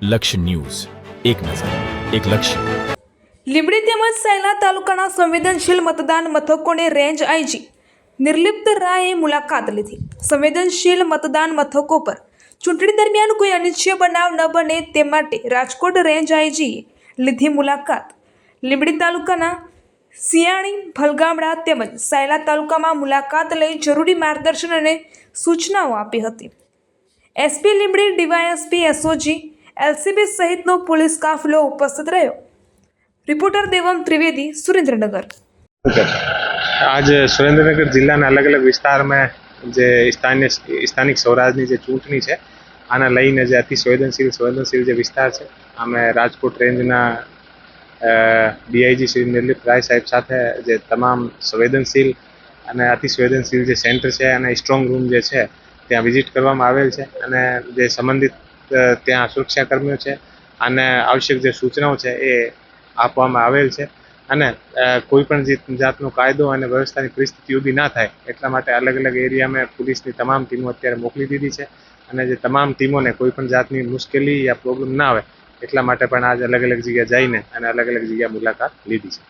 લક્ષ્ય ન્યૂઝ, એક નજર, એક લક્ષ્ય. લીંબડી તેમજ સૈલા તાલુકાના સંવેદનશીલ મતદાન મથકોની રેન્જ આઈજી નિર્લિપ્ત રાયે મુલાકાત લીધી. સંવેદનશીલ મતદાન મથકો પર ચૂંટણી દરમિયાન કોઈ અનિચ્છનીય બનાવ ન બને તે માટે રાજકોટ રેન્જ આઈજીએ લીધી મુલાકાત. લીંબડી તાલુકાના સિયાણી, ભલગામડા તેમજ સૈલા તાલુકામાં મુલાકાત લઈ જરૂરી માર્ગદર્શન અને સૂચનાઓ આપી હતી. SP Limbdi, DYSP, SOG, LCB સહિતનો પોલીસ કાફલો ઉપસ્થિત રહ્યો. રિપોર્ટર દેવમ ત્રિવેદી, સુરેન્દ્રનગર. आज सुरेंद्रनगर जिल्लाના અલગ અલગ વિસ્તારમાં જે સ્થાનિક સ્વરાજની જે ચૂંટણી છે આના લઈને જે અતિ સંવેદનશીલ જે વિસ્તાર છે અમે રાજકોટ રેન્જના ડીઆઈજી શ્રી નિર્લિપ્ત રાય સાહેબ સાથે જે તમામ સંવેદનશીલ અને અતિ સંવેદનશીલ જે સેન્ટર છે અને સ્ટ્રોંગ રૂમ જે છે ત્યાં વિઝિટ કરવામાં આવેલ છે અને જે સંબંધિત ત્યાં સુરક્ષાકર્મીઓ છે અને આવશ્યક જે સૂચનાઓ છે એ આપવામાં આવેલ છે અને કોઈ પણ જાતનો કાયદો અને વ્યવસ્થાની પરિસ્થિતિ ઊભી ના થાય એટલા માટે અલગ અલગ એરિયામાં પોલીસની તમામ ટીમો અત્યારે મોકલી દીધી છે અને જે તમામ ટીમોને કોઈ પણ જાતની મુશ્કેલી યા પ્રોબ્લેમ ના આવે એટલા માટે પણ આજ અલગ અલગ જગ્યાએ જઈને અને અલગ અલગ જગ્યાએ મુલાકાત લીધી છે.